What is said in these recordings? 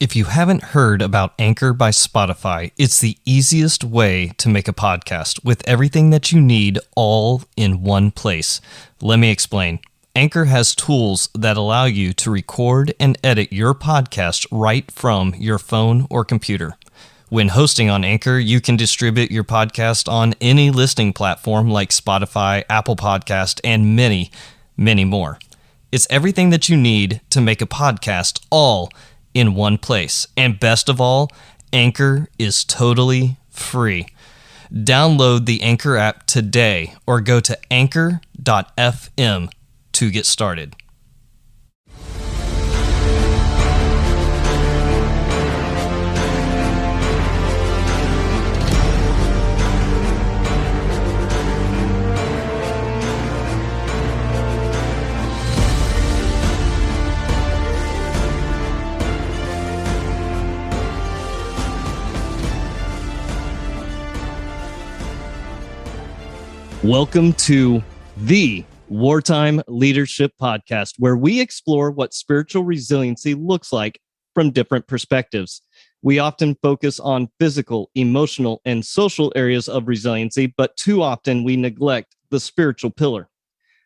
If you haven't heard about Anchor by Spotify, it's the easiest way to make a podcast with everything that you need all in one place. Let me explain. Anchor has tools that allow you to record and edit your podcast right from your phone or computer. When hosting on Anchor, you can distribute your podcast on any listening platform like Spotify, Apple Podcast, and many, many more. It's everything that you need to make a podcast all in one place. And best of all, Anchor is totally free. Download the Anchor app today or go to anchor.fm to get started. Welcome to the Wartime Leadership Podcast, where we explore what spiritual resiliency looks like from different perspectives. We often focus on physical, emotional, and social areas of resiliency, but too often we neglect the spiritual pillar.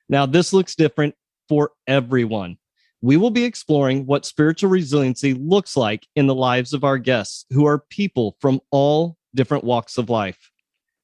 Now, this looks different for everyone. We will be exploring what spiritual resiliency looks like in the lives of our guests, who are people from all different walks of life.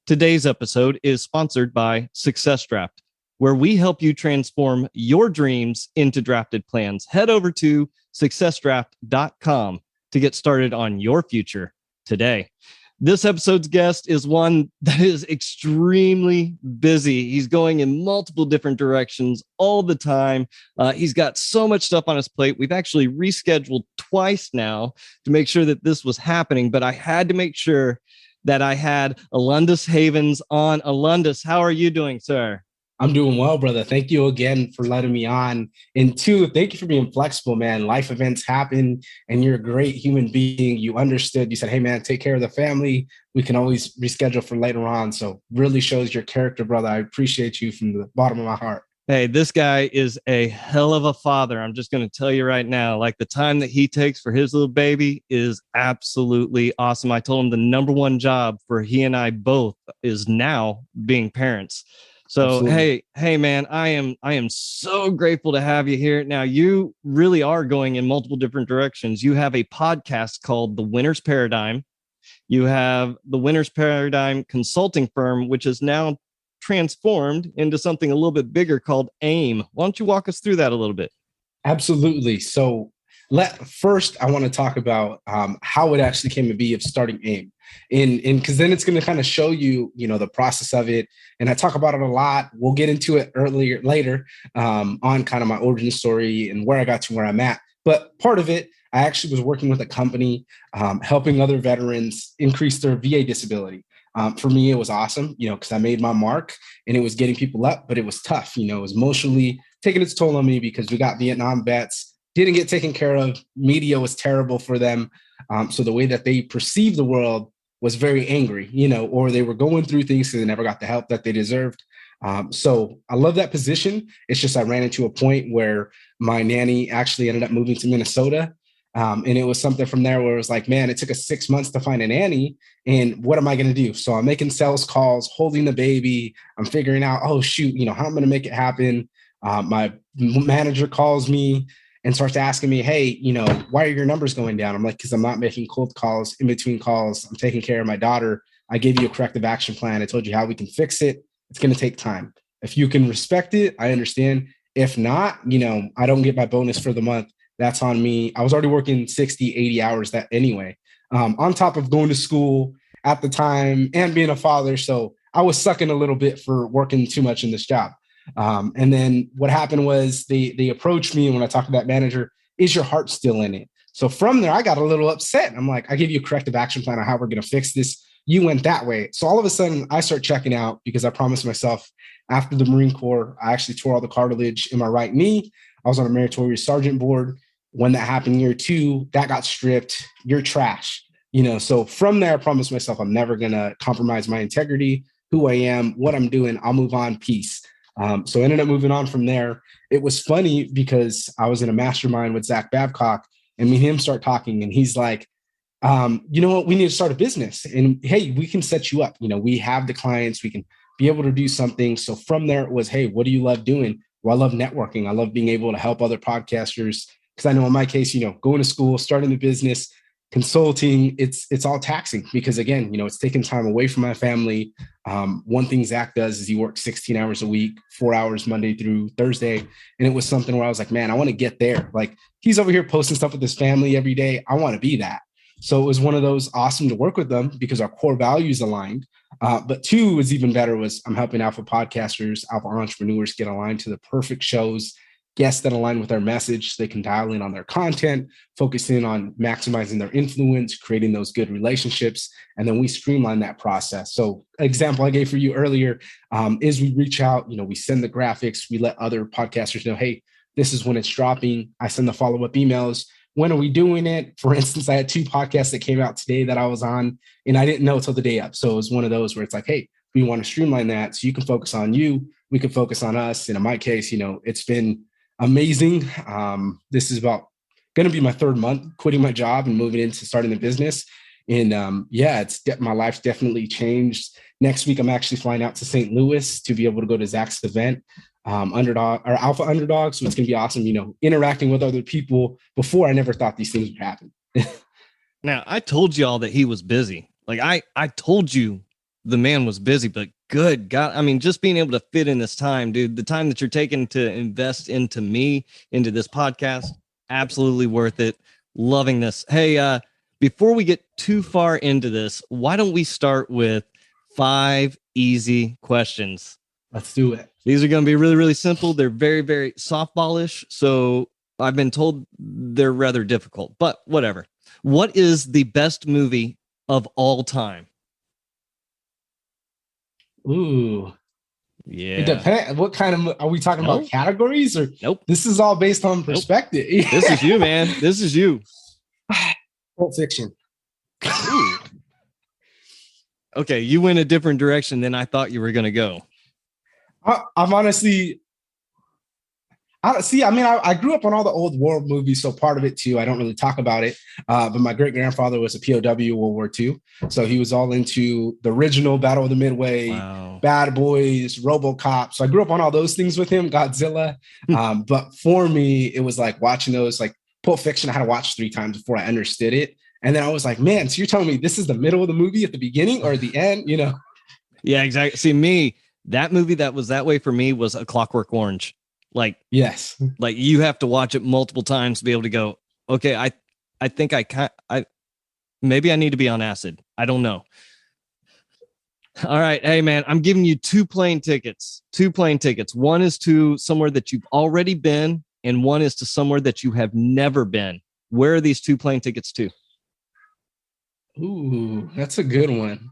Today's episode is sponsored by Success Draft, where we help you transform your dreams into drafted plans. Head over to successdraft.com to get started on your future today. This episode's guest is one that is extremely busy. He's going in multiple different directions all the time. He's got so much stuff on his plate. We've actually rescheduled twice now to make sure that this was happening, but I had to make sure that I had Alundis Havens on. Alundis, how are you doing, sir? I'm doing well, brother. Thank you again for letting me on. And two, thank you for being flexible, man. Life events happen and you're a great human being. You understood. You said, hey, man, take care of the family. We can always reschedule for later on. So really shows your character, brother. I appreciate you from the bottom of my heart. Hey, this guy is a hell of a father. I'm just going to tell you right now, like the time that he takes for his little baby is absolutely awesome. I told him the number one job for he and I both is now being parents. So, absolutely. Hey, man, I am so grateful to have you here. Now, you really are going in multiple different directions. You have a podcast called The Winner's Paradigm. You have the Winner's Paradigm consulting firm, which is now transformed into something a little bit bigger called AIM. Why don't you walk us through that a little bit? Absolutely. So first, I want to talk about how it actually came to be of starting AIM. And because then it's going to kind of show you, the process of it. And I talk about it a lot. We'll get into it later on kind of my origin story and where I got to where I'm at. But part of it, I actually was working with a company helping other veterans increase their VA disability. For me, it was awesome, because I made my mark and it was getting people up, but it was tough. It was emotionally taking its toll on me because we got Vietnam vets, didn't get taken care of. Media was terrible for them. So the way that they perceived the world was very angry, or they were going through things because they never got the help that they deserved. So I love that position. It's just I ran into a point where my nanny actually ended up moving to Minnesota. And it was something from there where it was like, man, it took us 6 months to find a nanny. And what am I going to do? So I'm making sales calls, holding the baby. I'm figuring out, oh, shoot, how I'm going to make it happen. My manager calls me and starts asking me, hey, why are your numbers going down? I'm like, because I'm not making cold calls in between calls. I'm taking care of my daughter. I gave you a corrective action plan. I told you how we can fix it. It's going to take time. If you can respect it, I understand. If not, I don't get my bonus for the month. That's on me. I was already working 60, 80 hours that anyway, on top of going to school at the time and being a father. So I was sucking a little bit for working too much in this job. And then what happened was they approached me. And when I talked to that manager, is your heart still in it? So from there, I got a little upset. I'm like, I give you a corrective action plan on how we're going to fix this. You went that way. So all of a sudden I start checking out because I promised myself after the Marine Corps, I actually tore all the cartilage in my right knee. I was on a meritorious sergeant board. When that happened year 2, that got stripped. You're trash. So from there, I promised myself I'm never going to compromise my integrity, who I am, what I'm doing. I'll move on. Peace. So I ended up moving on from there. It was funny because I was in a mastermind with Zach Babcock and me and him start talking, and he's like, you know what, we need to start a business, and hey, we can set you up. We have the clients, we can be able to do something. So from there it was, hey, what do you love doing? Well, I love networking. I love being able to help other podcasters, because I know in my case, going to school, starting the business, consulting, it's all taxing, because again, it's taking time away from my family. One thing Zach does is he works 16 hours a week, 4 hours Monday through Thursday. And it was something where I was like, man, I want to get there. Like, he's over here posting stuff with his family every day. I want to be that. So it was one of those awesome to work with them because our core values aligned. But two was even better, was I'm helping alpha podcasters, alpha entrepreneurs get aligned to the perfect shows, guests that align with our message, so they can dial in on their content, focus in on maximizing their influence, creating those good relationships. And then we streamline that process. So example I gave for you earlier is we reach out, we send the graphics, we let other podcasters know, hey, this is when it's dropping. I send the follow-up emails. When are we doing it? For instance, I had 2 podcasts that came out today that I was on, and I didn't know until the day up. So it was one of those where it's like, hey, we want to streamline that so you can focus on you, we can focus on us. And in my case, it's been amazing. This is going to be my 3rd month quitting my job and moving into starting the business. And my life's definitely changed. Next week, I'm actually flying out to St. Louis to be able to go to Zach's event, Underdog or Alpha Underdog. So it's going to be awesome, interacting with other people. Before, I never thought these things would happen. Now, I told y'all that he was busy. Like I told you the man was busy, but good God. I mean, just being able to fit in this time, dude, the time that you're taking to invest into me, into this podcast, absolutely worth it. Loving this. Hey, before we get too far into this, why don't we start with 5 easy questions? Let's do it. These are going to be really, really simple. They're very, very softballish. So I've been told they're rather difficult, but whatever. What is the best movie of all time? Ooh. Yeah. It depends. What kind of, are we talking about categories or? Nope. This is all based on perspective. This is you, man. This is you. Pulp Fiction. Okay. You went a different direction than I thought you were going to go. I'm honestly, I grew up on all the old war movies, so part of it too, I don't really talk about it, but my great-grandfather was a POW World War II, so he was all into the original Battle of the Midway, Bad Boys, RoboCop, so I grew up on all those things with him, Godzilla, but for me, it was like watching those, like Pulp Fiction, I had to watch 3 times before I understood it, and then I was like, man, so you're telling me this is the middle of the movie at the beginning or the end, Yeah, exactly. See, that movie that was that way for me was A Clockwork Orange. Like, yes, like you have to watch it multiple times to be able to go, okay, I think maybe I need to be on acid. I don't know. All right. Hey man, I'm giving you 2 plane tickets. 2 plane tickets. One is to somewhere that you've already been, and one is to somewhere that you have never been. Where are these 2 plane tickets to? Ooh, that's a good one.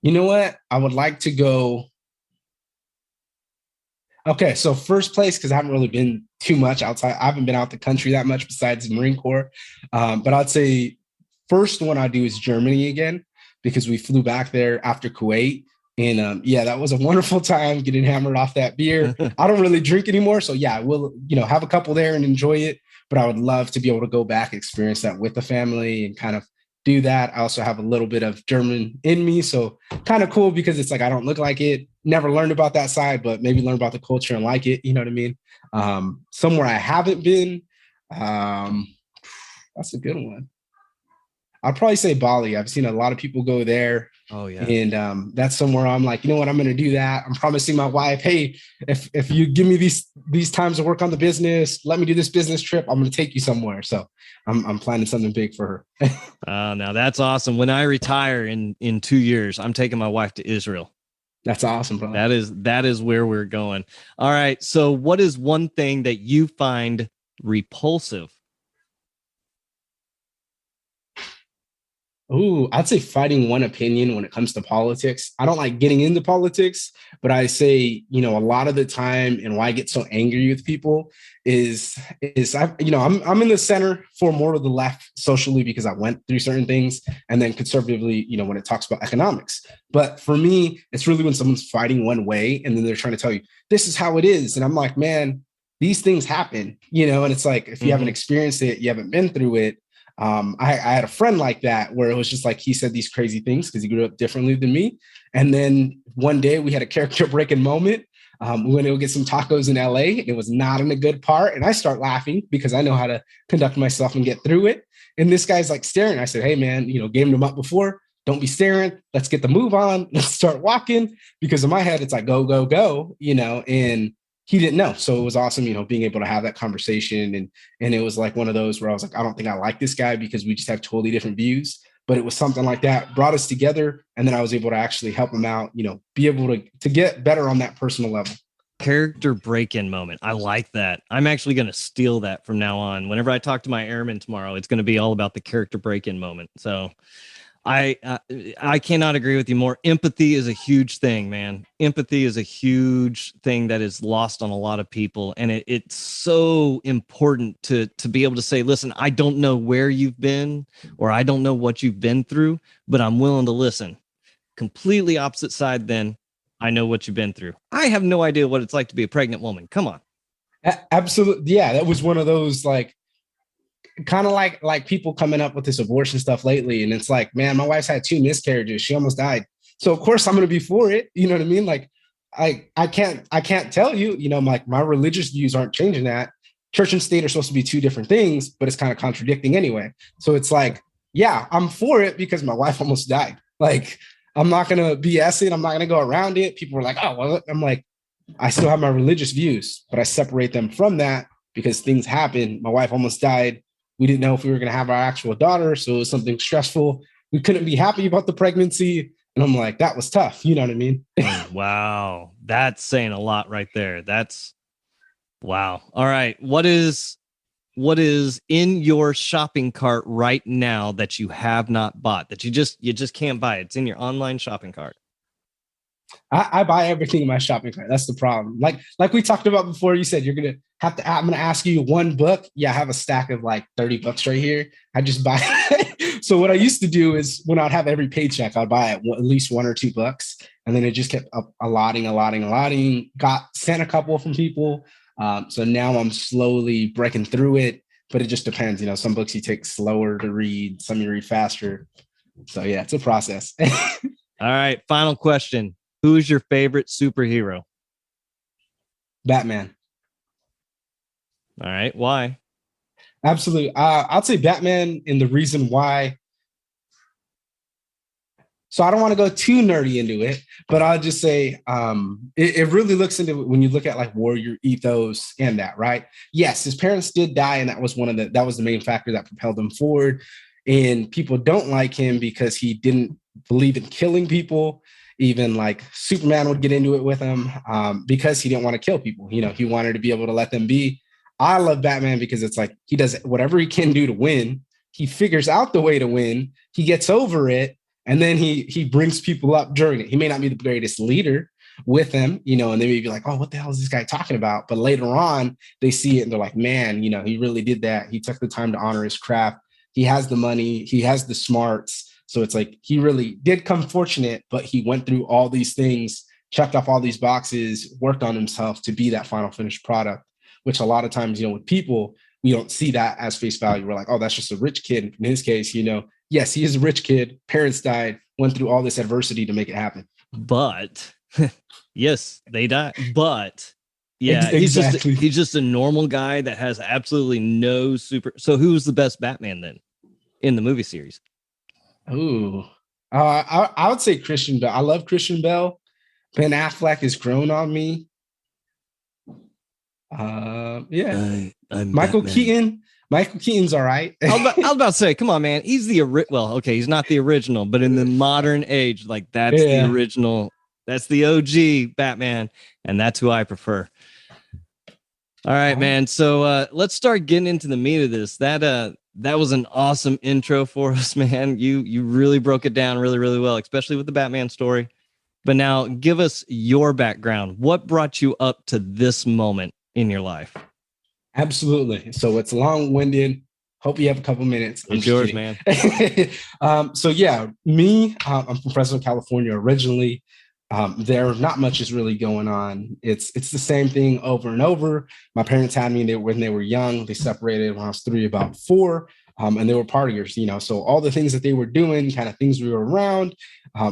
You know what? I would like to go. Okay, so first place, because I haven't really been too much outside. I haven't been out the country that much besides the Marine Corps. But I'd say first one I do is Germany again, because we flew back there after Kuwait. And that was a wonderful time getting hammered off that beer. I don't really drink anymore. So yeah, we'll, have a couple there and enjoy it. But I would love to be able to go back, experience that with the family and kind of do that. I also have a little bit of German in me. So kind of cool because it's like, I don't look like it, never learned about that side, but maybe learn about the culture and like it. You know what I mean? Somewhere I haven't been, that's a good one. I'd probably say Bali. I've seen a lot of people go there. Oh yeah. And that's somewhere I'm like, you know what, I'm going to do that. I'm promising my wife, hey, if you give me these times to work on the business, let me do this business trip, I'm going to take you somewhere. So I'm planning something big for her. Now that's awesome. When I retire in 2 years, I'm taking my wife to Israel. That's awesome, bro. That is where we're going. All right. So what is one thing that you find repulsive? Ooh, I'd say fighting one opinion when it comes to politics. I don't like getting into politics, but I say, a lot of the time, and why I get so angry with people is I'm in the center for more of the left socially because I went through certain things, and then conservatively, when it talks about economics. But for me, it's really when someone's fighting one way and then they're trying to tell you this is how it is, and I'm like, man, these things happen, and it's like, if you haven't Mm-hmm. experienced it, you haven't been through it. I had a friend like that where it was just like, he said these crazy things because he grew up differently than me. And then one day we had a character breaking moment. We went to go get some tacos in LA. It was not in a good part. And I start laughing because I know how to conduct myself and get through it. And this guy's like staring. I said, hey, man, game them up before. Don't be staring. Let's get the move on. Let's start walking. Because in my head, it's like, go, go, go, and he didn't know. So it was awesome, being able to have that conversation. And it was like one of those where I was like, I don't think I like this guy because we just have totally different views. But it was something like that, brought us together. And then I was able to actually help him out, be able to get better on that personal level. Character break-in moment. I like that. I'm actually going to steal that from now on. Whenever I talk to my airman tomorrow, it's going to be all about the character break-in moment. So I cannot agree with you more. Empathy is a huge thing, man. Empathy is a huge thing that is lost on a lot of people. And it's so important to be able to say, listen, I don't know where you've been, or I don't know what you've been through, but I'm willing to listen. Completely opposite side then. I know what you've been through. I have no idea what it's like to be a pregnant woman. Come on. Absolutely. Yeah, that was one of those, like, kind of like people coming up with this abortion stuff lately. And it's like, man, my wife's had 2 miscarriages. She almost died. So of course I'm going to be for it. You know what I mean? Like, I can't tell you, like, my religious views aren't changing that. Church and state are supposed to be 2 different things, but it's kind of contradicting anyway. So it's like, yeah, I'm for it because my wife almost died. Like, I'm not going to BS it. I'm not going to go around it. People were like, oh, well, I'm like, I still have my religious views, but I separate them from that because things happen. My wife almost died. We didn't know if we were going to have our actual daughter. So it was something stressful. We couldn't be happy about the pregnancy. And I'm like, that was tough. You know what I mean? Wow. That's saying a lot right there. That's wow. All right. What is in your shopping cart right now that you have not bought, that you just can't buy? It's in your online shopping cart. I buy everything in my shopping cart. That's the problem. Like we talked about before, you said I'm going to ask you one book. Yeah, I have a stack of like 30 books right here. I just buy. So what I used to do is when I'd have every paycheck, I'd buy at least 1 or 2 books. And then it just kept allotting. Sent a couple from people. So now I'm slowly breaking through it, but it just depends. Some books you take slower to read, some you read faster. So yeah, it's a process. All right. Final question. Who's your favorite superhero? Batman. All right. Why? Absolutely. I'd say Batman, and the reason why. So I don't want to go too nerdy into it, but I'll just say it really looks into it when you look at like warrior ethos and that, right? Yes, his parents did die, and that was the main factor that propelled him forward. And people don't like him because he didn't believe in killing people. Even like Superman would get into it with him because he didn't want to kill people. He wanted to be able to let them be. I love Batman because it's like he does whatever he can do to win. He figures out the way to win. He gets over it. And then he brings people up during it. He may not be the greatest leader with them, and they may be like, oh, what the hell is this guy talking about? But later on, they see it and they're like, man, he really did that. He took the time to honor his craft. He has the money. He has the smarts. So it's like he really did come fortunate, but he went through all these things, checked off all these boxes, worked on himself to be that final finished product, which a lot of times, with people, we don't see that as face value. We're like, oh, that's just a rich kid. In his case, yes, he is a rich kid. Parents died, went through all this adversity to make it happen. But yes, they died. But yeah, exactly. he's just a normal guy that has absolutely no super. So who's the best Batman then in the movie series? Ooh, I would say Christian Bale. I love Christian Bale. Ben Affleck has grown on me. Yeah, Michael Batman. Keaton. Michael Keaton's all right. I was about to say, come on, man. He's he's not the original, but in the modern age, like that's the original. That's the OG Batman, and that's who I prefer. All right, man. So let's start getting into the meat of this. That was an awesome intro for us, man. You really broke it down really, really well, especially with the Batman story. But now give us your background. What brought you up to this moment in your life? Absolutely. So it's long-winded. Hope you have a couple minutes. It's yours, man. So yeah, me, I'm from Fresno, California originally. There, not much is really going on. It's the same thing over and over. My parents had me when they were young. They separated when I was 3, about 4. And they were partiers, so all the things that they were doing, kind of things we were around,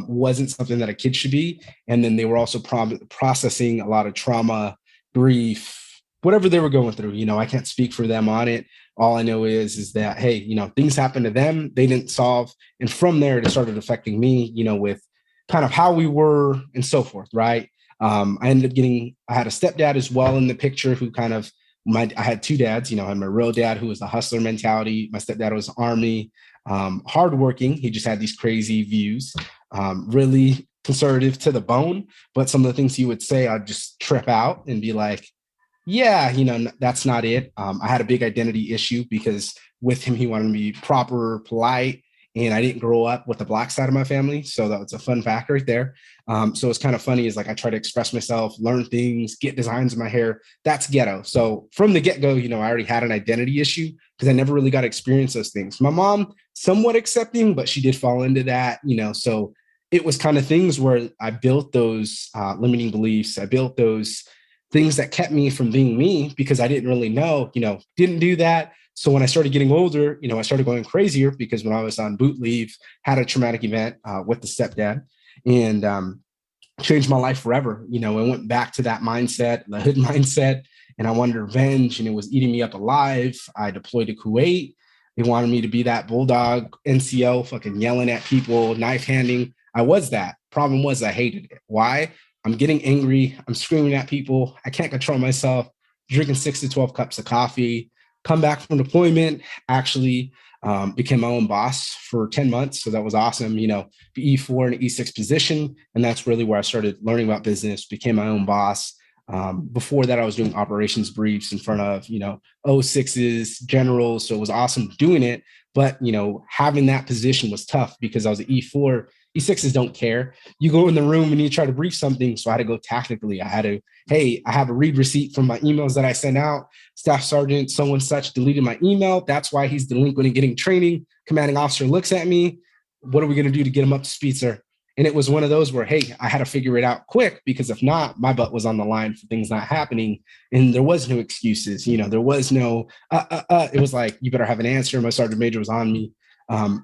wasn't something that a kid should be. And then they were also processing a lot of trauma, grief, whatever they were going through. I can't speak for them on it. All I know is that, hey, things happened to them, they didn't solve. And from there, it started affecting me, with kind of how we were and so forth, right? I had a stepdad as well in the picture who kind of, I had 2 dads, I had my real dad who was the hustler mentality. My stepdad was Army, hardworking. He just had these crazy views, really conservative to the bone. But some of the things he would say, I'd just trip out and be like, yeah, that's not it. I had a big identity issue because with him, he wanted to be proper, polite, and I didn't grow up with the Black side of my family. So that was a fun fact right there. So it's kind of funny is like, I try to express myself, learn things, get designs in my hair. That's ghetto. So from the get-go, I already had an identity issue because I never really got to experience those things. My mom, somewhat accepting, but she did fall into that, so it was kind of things where I built those limiting beliefs. I built those things that kept me from being me because I didn't really know, didn't do that. So when I started getting older, I started going crazier because when I was on boot leave, had a traumatic event with the stepdad and changed my life forever. I went back to that mindset, the hood mindset, and I wanted revenge and it was eating me up alive. I deployed to Kuwait. They wanted me to be that bulldog NCO, fucking yelling at people, knife handing. I was that. Problem was I hated it. Why? I'm getting angry. I'm screaming at people. I can't control myself, drinking 6 to 12 cups of coffee. Come back from deployment, actually became my own boss for 10 months. So that was awesome, the E4 and E6 position. And that's really where I started learning about business, became my own boss. Before that, I was doing operations briefs in front of, O6s, generals. So it was awesome doing it. But, having that position was tough because I was an E4. E6s don't care. You go in the room and you try to brief something. So I had to go tactically. I had to, hey, I have a read receipt from my emails that I sent out. Staff Sergeant so and such deleted my email. That's why he's delinquent in getting training. Commanding officer looks at me. What are we going to do to get him up to speed, sir? And it was one of those where, hey, I had to figure it out quick because if not, my butt was on the line for things not happening. And there was no excuses. There was no, It was like, you better have an answer. My sergeant major was on me.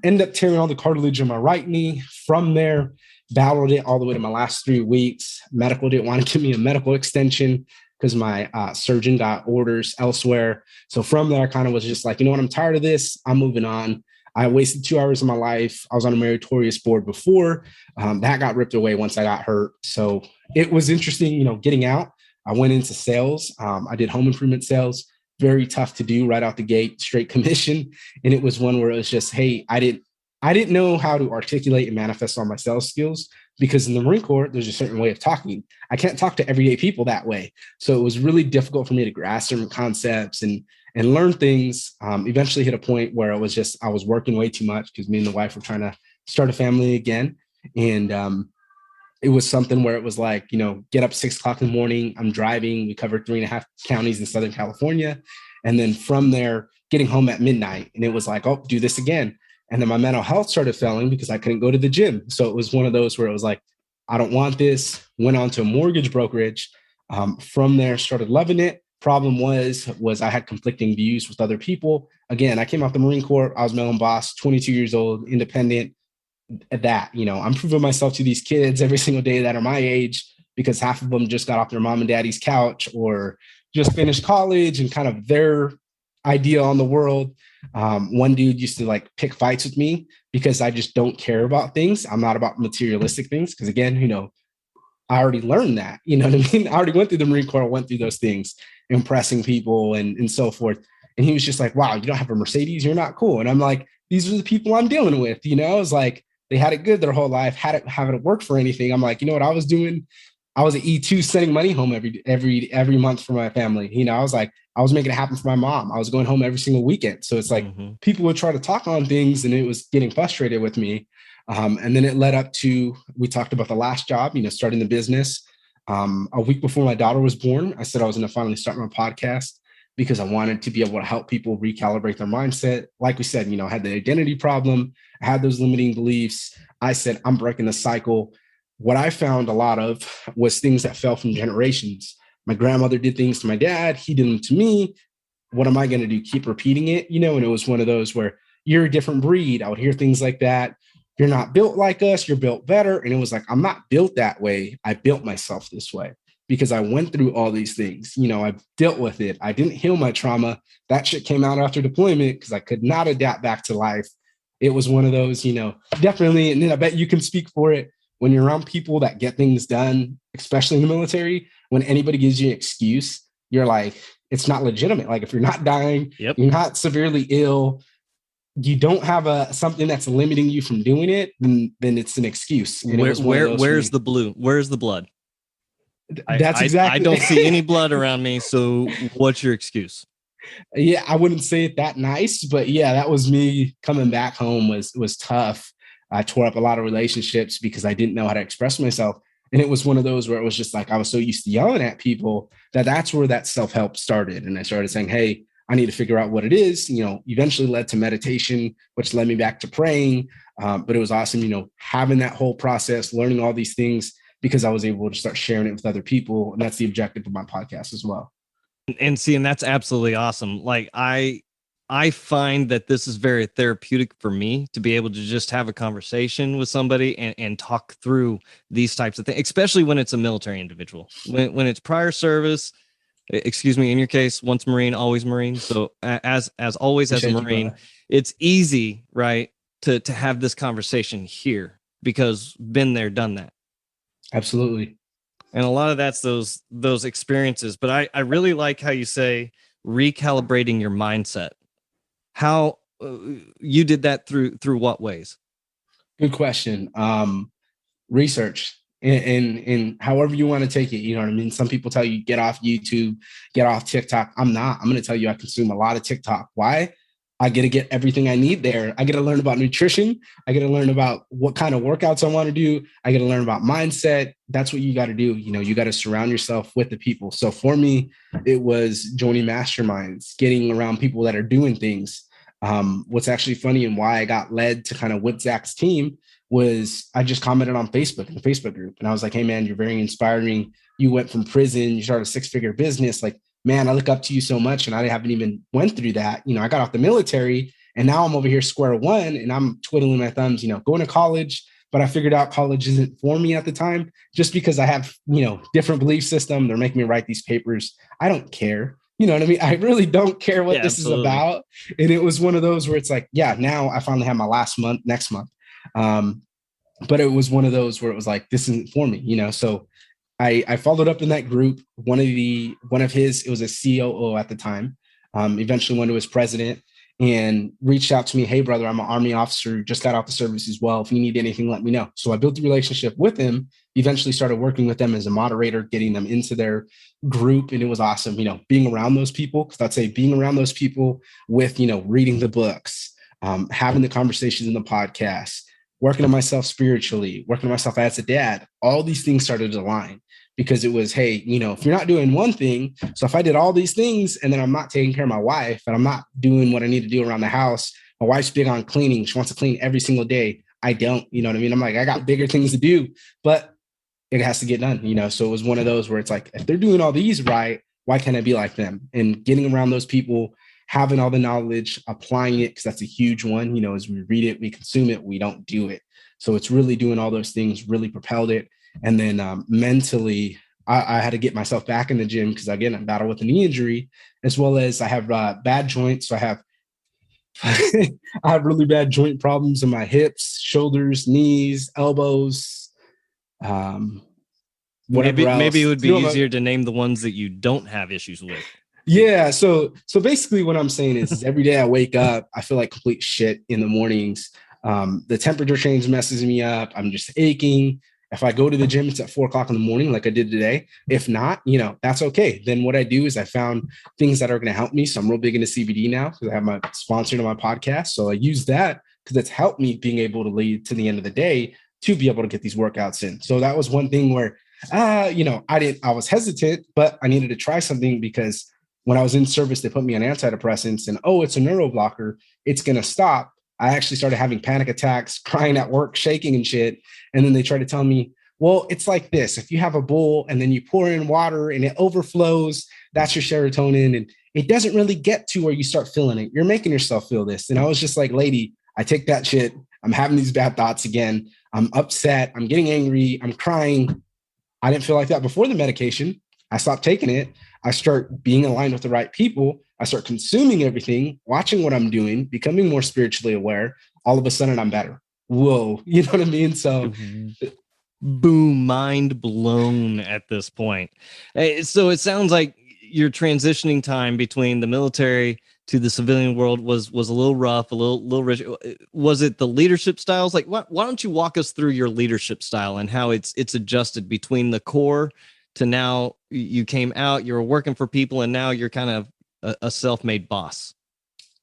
Ended up tearing all the cartilage in my right knee. From there, battled it all the way to my last 3 weeks. Medical didn't want to give me a medical extension because my surgeon got orders elsewhere. So from there, I kind of was just like, you know what, I'm tired of this. I'm moving on. I wasted 2 hours of my life. I was on a meritorious board before. That got ripped away once I got hurt. So it was interesting, getting out. I went into sales. I did home improvement sales. Very tough to do right out the gate, straight commission. And it was one where it was just, hey, I didn't know how to articulate and manifest all my sales skills because in the Marine Corps, there's a certain way of talking. I can't talk to everyday people that way. So it was really difficult for me to grasp certain concepts and learn things. Eventually hit a point where I was working way too much because me and the wife were trying to start a family again. And it was something where it was like, get up 6 o'clock in the morning. I'm driving. We covered 3.5 counties in Southern California. And then from there, getting home at midnight. And it was like, oh, do this again. And then my mental health started failing because I couldn't go to the gym. So it was one of those where it was like, I don't want this. Went on to a mortgage brokerage. From there, started loving it. Problem was I had conflicting views with other people. Again, I came out the Marine Corps. I was my own boss, 22 years old, independent. At that, I'm proving myself to these kids every single day that are my age because half of them just got off their mom and daddy's couch or just finished college and kind of their idea on the world. One dude used to like pick fights with me because I just don't care about things. I'm not about materialistic things because again, I already learned that, you know what I mean? I already went through the Marine Corps, went through those things, impressing people and so forth. And he was just like, wow, you don't have a Mercedes, you're not cool. And I'm like, these are the people I'm dealing with, I was like, they had it good their whole life, haven't worked for anything. I'm like, you know what I was doing? I was an E2 sending money home every month for my family. I was like, I was making it happen for my mom. I was going home every single weekend. So it's like people would try to talk on things and it was getting frustrated with me. And then it led up to, we talked about the last job, starting the business. A week before my daughter was born, I said I was going to finally start my podcast because I wanted to be able to help people recalibrate their mindset. Like we said, I had the identity problem. I had those limiting beliefs. I said, I'm breaking the cycle. what I found a lot of was things that fell from generations. My grandmother did things to my dad. He did them to me. What am I going to do? Keep repeating it, you know? And it was one of those where you're a different breed. I would hear things like that. You're not built like us. You're built better. And it was like, I'm not built that way. I built myself this way because I went through all these things. You know, I dealt with it. I didn't heal my trauma. That shit came out after deployment because I could not adapt back to life. It was one of those, you know, definitely. And then I bet you can speak for it when you're around people that get things done, especially in the military. When anybody gives you an excuse, you're like, it's not legitimate. Like if you're not dying, you're not severely ill, you don't have something that's limiting you from doing it, then it's an excuse. And where's the blue? Where's the blood? That's exactly. I don't see any blood around me. So what's your excuse? Yeah, I wouldn't say it that nice, but yeah, that was me coming back home was tough. I tore up a lot of relationships because I didn't know how to express myself. And it was one of those where it was just like, I was so used to yelling at people that's where that self-help started. And I started saying, hey, I need to figure out what it is, you know, eventually led to meditation, which led me back to praying. But it was awesome, you know, having that whole process, learning all these things because I was able to start sharing it with other people. And that's the objective of my podcast as well. And that's absolutely awesome. Like I find that this is very therapeutic for me to be able to just have a conversation with somebody and talk through these types of things, especially when it's a military individual. When it's prior service, excuse me, in your case, once Marine, always Marine. So as always, as a Marine, it's easy, right, to have this conversation here because been there, done that. Absolutely. And a lot of that's those experiences. But I really like how you say recalibrating your mindset. How you did that through what ways? Good question. Research and however you want to take it. You know what I mean? Some people tell you get off YouTube, get off TikTok. I'm not. I'm going to tell you I consume a lot of TikTok. Why? I get to get everything I need there. I get to learn about nutrition. I get to learn about what kind of workouts I want to do. I get to learn about mindset. That's what you got to do. You know, you got to surround yourself with the people. So for me, it was joining masterminds, getting around people that are doing things. What's actually funny and why I got led to kind of with Zach's team was I just commented on Facebook in the Facebook group. And I was like, hey, man, you're very inspiring. You went from prison, you started a 6-figure business. Like, man, I look up to you so much. And I haven't even went through that. You know, I got off the military and now I'm over here square one and I'm twiddling my thumbs, you know, going to college. But I figured out college isn't for me at the time just because I have, you know, different belief system. They're making me write these papers. I don't care. You know what I mean? I really don't care what this is about. And it was one of those where it's like, yeah, now I finally have my last month next month. But it was one of those where it was like, this isn't for me, you know? So I followed up in that group. One of his, it was a COO at the time, eventually went to his president and reached out to me. Hey, brother, I'm an Army officer, just got out the service as well. If you need anything, let me know. So I built a relationship with him, eventually started working with them as a moderator, getting them into their group. And it was awesome, you know, being around those people. Because I'd say being around those people with, you know, reading the books, having the conversations in the podcast, working on myself spiritually, working on myself as a dad, all these things started to align because it was, hey, you know, if you're not doing one thing, so if I did all these things and then I'm not taking care of my wife and I'm not doing what I need to do around the house, my wife's big on cleaning. She wants to clean every single day. I don't, you know what I mean? I'm like, I got bigger things to do, but it has to get done, you know? So it was one of those where it's like, if they're doing all these right, why can't I be like them? And getting around those people, having all the knowledge, applying it, because that's a huge one, you know, as we read it, we consume it, we don't do it. So it's really doing all those things, really propelled it. And then mentally, I had to get myself back in the gym because, again, I battle with a knee injury, as well as I have bad joints. So I have I have really bad joint problems in my hips, shoulders, knees, elbows. Maybe it would be easier to name the ones that you don't have issues with. Yeah. So basically what I'm saying is every day I wake up, I feel like complete shit in the mornings. The temperature change messes me up. I'm just aching. If I go to the gym, it's at 4:00 in the morning, like I did today. If not, you know, that's okay. Then what I do is I found things that are going to help me. So I'm real big into CBD now because I have my sponsor to my podcast. So I use that because it's helped me being able to lead to the end of the day to be able to get these workouts in. So that was one thing where, you know, I was hesitant, but I needed to try something because when I was in service, they put me on antidepressants and, oh, it's a neuro blocker. It's going to stop. I actually started having panic attacks, crying at work, shaking and shit. And then they tried to tell me, Well, it's like this. If you have a bowl and then you pour in water and it overflows, that's your serotonin. And it doesn't really get to where you start feeling it. You're making yourself feel this. And I was just like, lady, I take that shit. I'm having these bad thoughts again. I'm upset. I'm getting angry. I'm crying. I didn't feel like that before the medication. I stopped taking it. I start being aligned with the right people. I start consuming everything, watching what I'm doing, becoming more spiritually aware. All of a sudden, I'm better. Whoa. You know what I mean? So, boom, mind blown at this point. So it sounds like your transitioning time between the military to the civilian world was a little rough, a little rich. Was it the leadership styles? Like, why don't you walk us through your leadership style and how it's adjusted between the core to now you came out, you were working for people, and now you're kind of a self-made boss?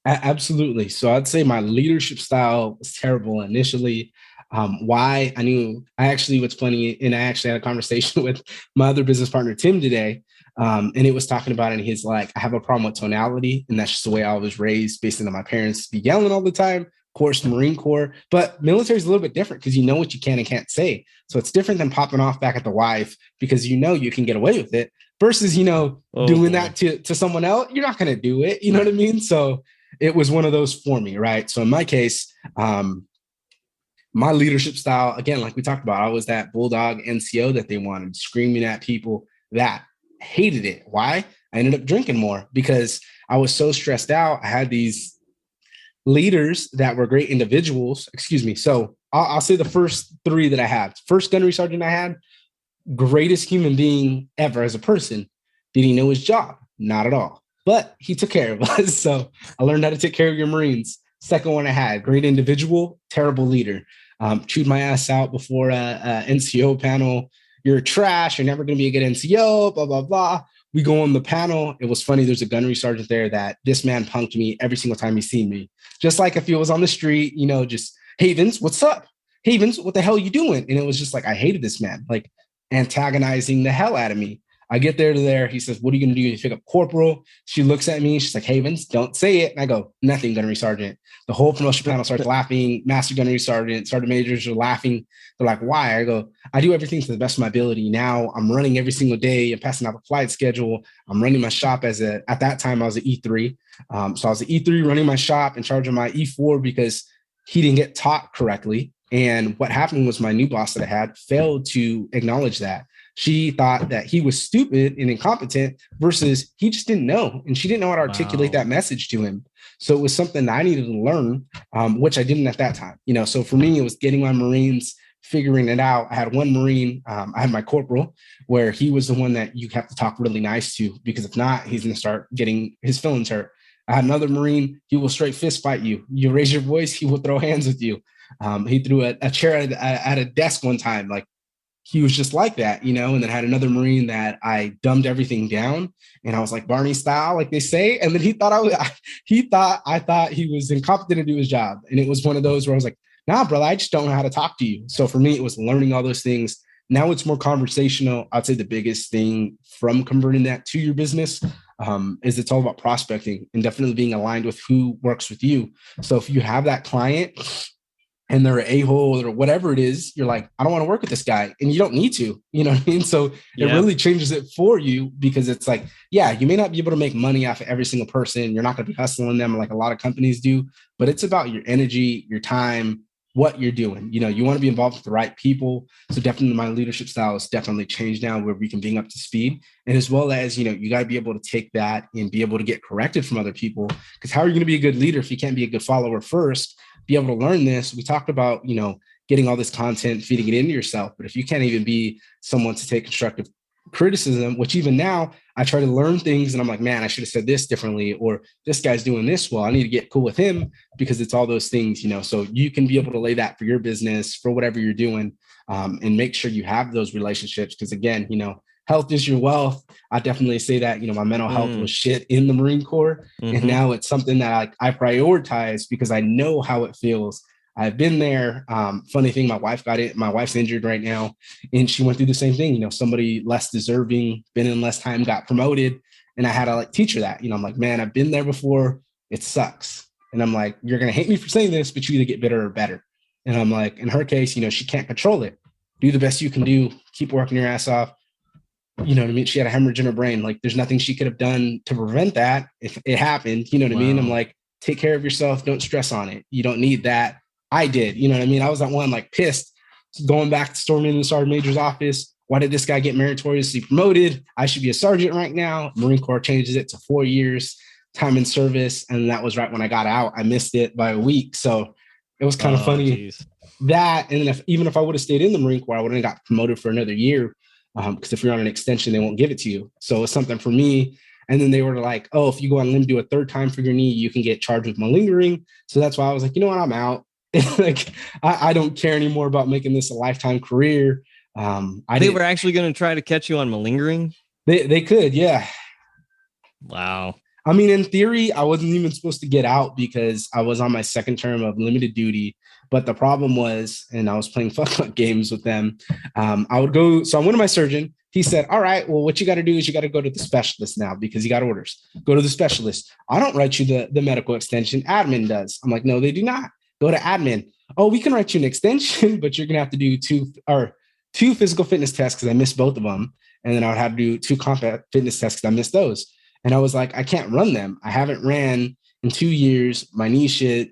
Absolutely. So I'd say my leadership style was terrible initially. Why? I actually, what's funny, and I actually had a conversation with my other business partner, Tim, today. And it was talking about it. And he's like, I have a problem with tonality. And that's just the way I was raised based on my parents be yelling all the time. Of course, Marine Corps, but military is a little bit different because you know what you can and can't say. So it's different than popping off back at the wife because you know you can get away with it versus, doing that to someone else. You're not going to do it. You know what I mean? So it was one of those for me, right? So in my case, my leadership style, again, like we talked about, I was that bulldog NCO that they wanted, screaming at people that hated it. Why? I ended up drinking more because I was so stressed out. I had these leaders that were great individuals. Excuse me. So I'll say the first three that I had. First gunnery sergeant I had, greatest human being ever as a person. Did he know his job? Not at all. But he took care of us. So I learned how to take care of your Marines. Second one I had, great individual, terrible leader. Chewed my ass out before a NCO panel. You're trash. You're never going to be a good NCO, blah, blah, blah. We go on the panel. It was funny. There's a gunnery sergeant there that this man punked me every single time he seen me. Just like if he was on the street, just, hey, Vince, what's up? Hey, Vince, what the hell are you doing? And it was just like, I hated this man, like antagonizing the hell out of me. I get there to there. He says, what are you going to do? You pick up corporal. She looks at me. She's like, hey, Vince, don't say it. And I go, nothing, gunnery sergeant. The whole promotion panel starts laughing. Master gunnery sergeant majors are laughing. They're like, why? I go, I do everything to the best of my ability. Now I'm running every single day. I'm passing out the flight schedule. I'm running my shop at that time, I was an E3. So I was an E3 running my shop in charge of my E4 because he didn't get taught correctly. And what happened was my new boss that I had failed to acknowledge that. She thought that he was stupid and incompetent versus he just didn't know. And she didn't know how to articulate that message to him. So it was something that I needed to learn, which I didn't at that time. So for me, it was getting my Marines, figuring it out. I had one Marine, I had my corporal, where he was the one that you have to talk really nice to, because if not, he's going to start getting his feelings hurt. I had another Marine, he will straight fist fight you. You raise your voice, he will throw hands with you. He threw a chair at a desk one time, like, he was just like that, and then I had another Marine that I dumbed everything down and I was like Barney style, like they say. And then I thought he was incompetent to do his job. And it was one of those where I was like, nah, brother, I just don't know how to talk to you. So for me, it was learning all those things. Now it's more conversational. I'd say the biggest thing from converting that to your business is it's all about prospecting and definitely being aligned with who works with you. So if you have that client and they're an a-hole or whatever it is, you're like, I don't want to work with this guy. And you don't need to, you know what I mean? So it really changes it for you, because it's like, yeah, you may not be able to make money off of every single person. You're not going to be hustling them like a lot of companies do, but it's about your energy, your time, what you're doing. You want to be involved with the right people. So definitely my leadership style has definitely changed now, where we can bring up to speed. And as well as, you got to be able to take that and be able to get corrected from other people. Because how are you going to be a good leader if you can't be a good follower first? Be able to learn this. We talked about, getting all this content, feeding it into yourself. But if you can't even be someone to take constructive criticism, which even now I try to learn things and I'm like, man, I should have said this differently, or this guy's doing this well, I need to get cool with him, because it's all those things, so you can be able to lay that for your business, for whatever you're doing, and make sure you have those relationships. Because again, health is your wealth. I definitely say that, my mental health was shit in the Marine Corps. And now it's something that I prioritize because I know how it feels. I've been there. Funny thing, my wife got it. My wife's injured right now, and she went through the same thing. Somebody less deserving, been in less time, got promoted. And I had to teach her that, I'm like, man, I've been there before. It sucks. And I'm like, you're going to hate me for saying this, but you either get bitter or better. And I'm like, in her case, she can't control it, do the best you can do, keep working your ass off. You know what I mean? She had a hemorrhage in her brain. Like, there's nothing she could have done to prevent that if it happened. You know what I mean? I'm like, take care of yourself. Don't stress on it. You don't need that. I did. You know what I mean? I was that one, like, pissed, going back, storming in the sergeant major's office. Why did this guy get meritoriously promoted? I should be a sergeant right now. Marine Corps changes it to 4 years time in service. And that was right when I got out. I missed it by a week. So it was kind of funny. Geez. That, and even if I would have stayed in the Marine Corps, I wouldn't have got promoted for another year. Because if you're on an extension, they won't give it to you. So it's something for me. And then they were like, oh, if you go on limb, do a third time for your knee, you can get charged with malingering. So that's why I was like, you know what, I'm out. Like, I don't care anymore about making this a lifetime career. They were actually going to try to catch you on malingering? They could, yeah. Wow. I mean, in theory, I wasn't even supposed to get out because I was on my second term of limited duty. But the problem was, and I was playing fuck games with them. I would go. So I went to my surgeon. He said, all right, well, what you got to do is you got to go to the specialist now because you got orders. Go to the specialist. I don't write you the medical extension. Admin does. I'm like, no, they do not. Go to admin. Oh, we can write you an extension, but you're going to have to do two physical fitness tests because I missed both of them. And then I would have to do 2 combat fitness tests because I missed those. And I was like, I can't run them. I haven't ran in 2 years. My knee shit.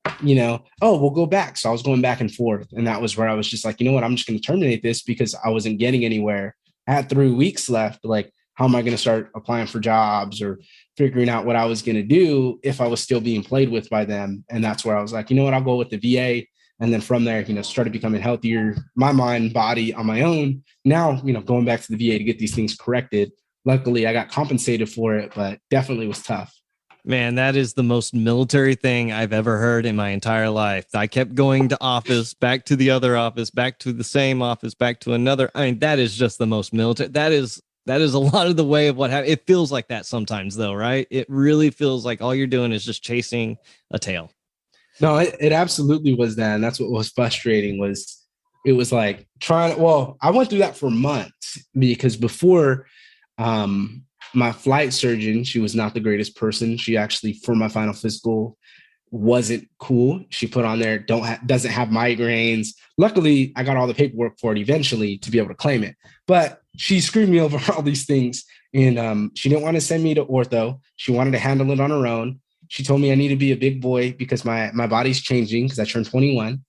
Oh, we'll go back. So I was going back and forth. And that was where I was just like, you know what? I'm just going to terminate this because I wasn't getting anywhere. I had 3 weeks left. Like, how am I going to start applying for jobs or figuring out what I was going to do if I was still being played with by them? And that's where I was like, you know what? I'll go with the VA. And then from there, started becoming healthier, my mind, body on my own. Now, going back to the VA to get these things corrected. Luckily, I got compensated for it, but definitely was tough. Man, that is the most military thing I've ever heard in my entire life. I kept going to office, back to the other office, back to the same office, back to another. I mean, that is just the most military. That is a lot of the way of what happened. It feels like that sometimes, though, right? It really feels like all you're doing is just chasing a tail. No, it absolutely was that. And that's what was frustrating was it was like I went through that for months because before my flight surgeon, she was not the greatest person. She actually, for my final physical, wasn't cool. She put on there, doesn't have migraines. Luckily, I got all the paperwork for it eventually to be able to claim it. But she screwed me over all these things. And she didn't want to send me to ortho. She wanted to handle it on her own. She told me I need to be a big boy because my body's changing because I turned 21.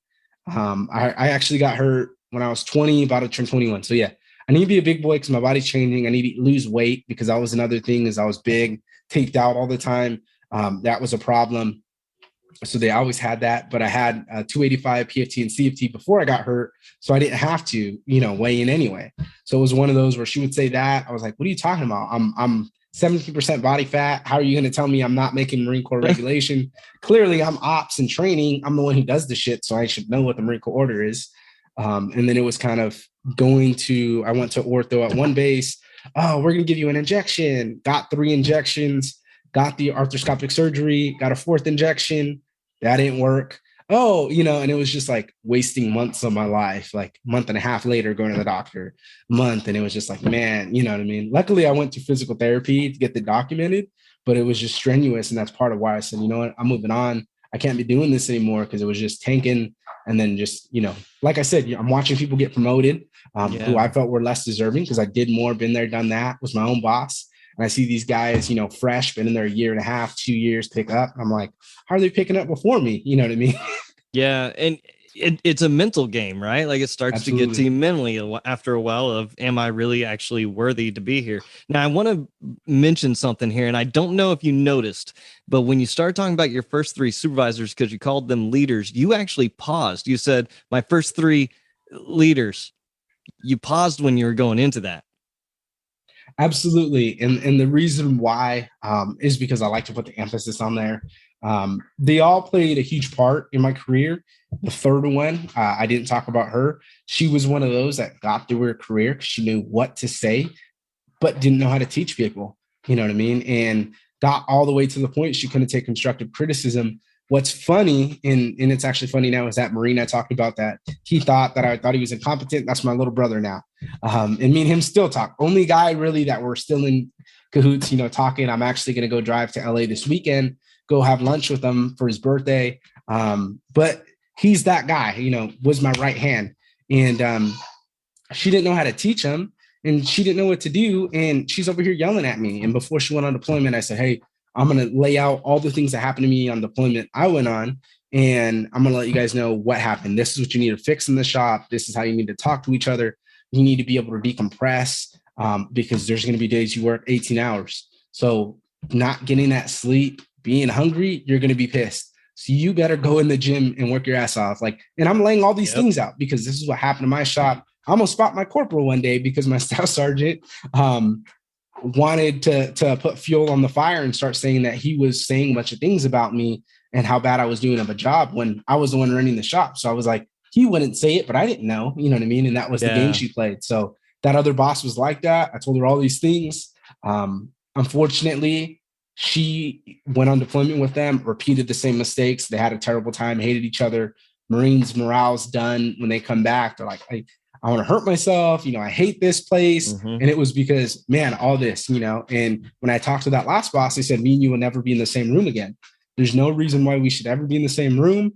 I actually got hurt when I was 20, about to turn 21. So yeah, I need to be a big boy because my body's changing. I need to lose weight because that was another thing is I was big, taped out all the time. That was a problem. So they always had that, but I had 285 PFT and CFT before I got hurt. So I didn't have to, weigh in anyway. So it was one of those where she would say that. I was like, what are you talking about? I'm 70% body fat. How are you going to tell me I'm not making Marine Corps regulation? Clearly I'm ops and training. I'm the one who does the shit. So I should know what the Marine Corps order is. And then it was kind of I went to ortho at one base. Oh, we're going to give you an injection. Got 3 injections, got the arthroscopic surgery, got a 4th injection. That didn't work. Oh, and it was just like wasting months of my life, like a month and a half later going to the doctor, month. And it was just like, man, you know what I mean? Luckily, I went to physical therapy to get that documented, but it was just strenuous. And that's part of why I said, you know what, I'm moving on. I can't be doing this anymore because it was just tanking. And then just, like I said, I'm watching people get promoted who I felt were less deserving because I did more, been there, done that, was my own boss. And I see these guys, fresh, been in there a year and a half, 2 years, pick up. I'm like, how are they picking up before me? You know what I mean? Yeah. And it's a mental game, right? Like it starts Absolutely. To get to you mentally after a while of, am I really actually worthy to be here? Now, I want to mention something here, and I don't know if you noticed, but when you start talking about your first 3 supervisors, because you called them leaders, you actually paused. You said, my first 3 leaders. You paused when you were going into that. Absolutely. And the reason why is because I like to put the emphasis on there. They all played a huge part in my career. The third one, I didn't talk about her. She was one of those that got through her career because she knew what to say, but didn't know how to teach people. You know what I mean? And got all the way to the point she couldn't take constructive criticism. What's funny, and it's actually funny now, is that Marine I talked about that he thought that I thought he was incompetent. That's my little brother now. And me and him still talk. Only guy really that we're still in cahoots, talking. I'm actually going to go drive to LA this weekend, go have lunch with him for his birthday. But he's that guy, was my right hand. And she didn't know how to teach them, and she didn't know what to do. And she's over here yelling at me. And before she went on deployment, I said, hey, I'm going to lay out all the things that happened to me on deployment I went on. And I'm going to let you guys know what happened. This is what you need to fix in the shop. This is how you need to talk to each other. You need to be able to decompress, because there's going to be days you work 18 hours. So not getting that sleep, being hungry, you're going to be pissed. So you better go in the gym and work your ass off. Like, and I'm laying all these things out because this is what happened to my shop. I almost fought my corporal one day because my staff sergeant wanted to put fuel on the fire and start saying that he was saying a bunch of things about me and how bad I was doing of a job when I was the one running the shop. So I was like, he wouldn't say it, but I didn't know, you know what I mean? And that was the game she played. So that other boss was like that. I told her all these things. Unfortunately, she went on deployment with them, repeated the same mistakes. They had a terrible time, hated each other. Marines morale's done. When they come back, they're like, I want to hurt myself. You know, I hate this place. And it was because, man, all this, you know, and when I talked to that last boss, they said, me and you will never be in the same room again. There's no reason why we should ever be in the same room.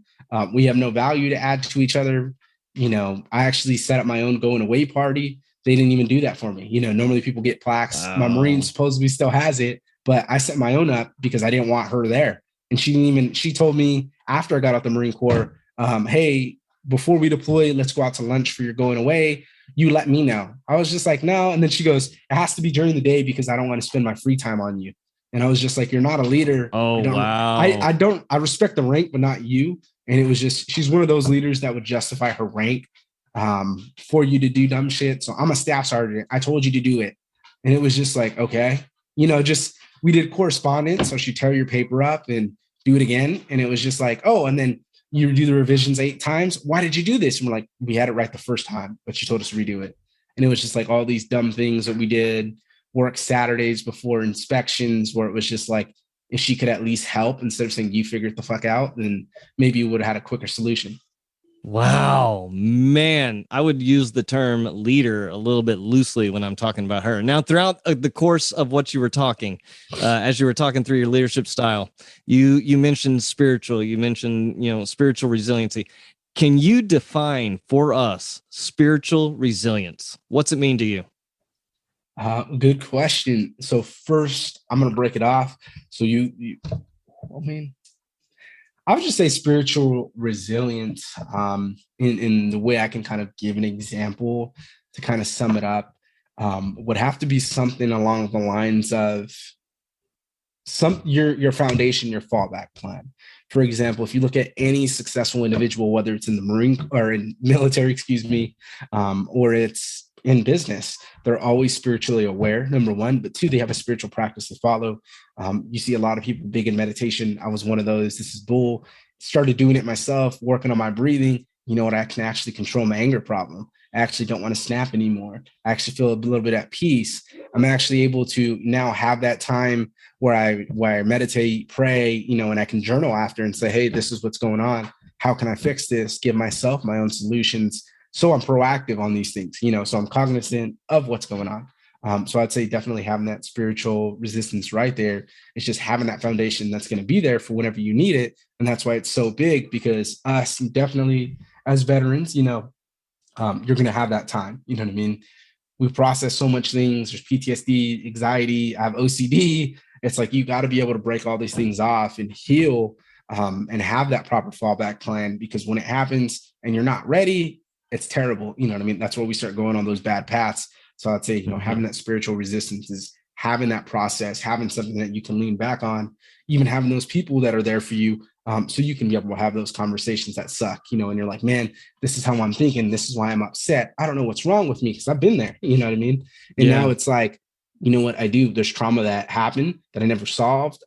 We have no value to add to each other. You know, I actually set up my own going away party. They didn't even do that for me. You know, normally people get plaques. Wow. My Marine supposedly still has it, but I set my own up because I didn't want her there. And she told me after I got out the Marine Corps, hey, before we deploy, let's go out to lunch for your going away. You let me know. I was just like, no. And then she goes, it has to be during the day because I don't want to spend my free time on you. And I was just like, you're not a leader. Oh, wow. I respect the rank, but not you. And it was just, she's one of those leaders that would justify her rank for you to do dumb shit. So I'm a staff sergeant. I told you to do it. And it was just like, okay, you know, just, we did correspondence. So she'd tear your paper up and do it again. And it was just like, oh, and then you do the revisions 8 times. Why did you do this? And we're like, we had it right the first time, but you told us to redo it. And it was just like all these dumb things that we did, work Saturdays before inspections, where it was just like, if she could at least help instead of saying, you figure it the fuck out, then maybe you would have had a quicker solution. Wow, man. I would use the term leader a little bit loosely when I'm talking about her. Now, throughout the course of what you were talking, as you were talking through your leadership style, you mentioned spiritual, you mentioned, you know, spiritual resiliency. Can you define for us spiritual resilience? What's it mean to you? Good question. So first, I'm going to break it off. So I would just say spiritual resilience, in the way I can kind of give an example to kind of sum it up, would have to be something along the lines of your foundation, your fallback plan. For example, if you look at any successful individual, whether it's in the Marine or in military, or it's in business, they're always spiritually aware, number one, but 2, they have a spiritual practice to follow. You see a lot of people big in meditation. I was one of those. This is bull. Started doing it myself, working on my breathing. You know what? I can actually control my anger problem. I actually don't want to snap anymore. I actually feel a little bit at peace. I'm actually able to now have that time where I meditate, pray, you know, and I can journal after and say, hey, this is what's going on. How can I fix this? Give myself my own solutions. So I'm proactive on these things, you know, so I'm cognizant of what's going on. So I'd say definitely having that spiritual resistance right there. It's just having that foundation that's going to be there for whenever you need it. And that's why it's so big, because us definitely as veterans, you know, you're going to have that time. You know what I mean? We process so much things. There's PTSD, anxiety, I have OCD. It's like, you got to be able to break all these things off and heal, and have that proper fallback plan, because when it happens and you're not ready, it's terrible. You know what I mean? That's where we start going on those bad paths. So I'd say, you know, having that spiritual resistance is having that process, having something that you can lean back on, even having those people that are there for you. So you can be able to have those conversations that suck, you know, and you're like, man, this is how I'm thinking. This is why I'm upset. I don't know what's wrong with me, because I've been there, you know what I mean? And now it's like, you know what I do? There's trauma that happened that I never solved.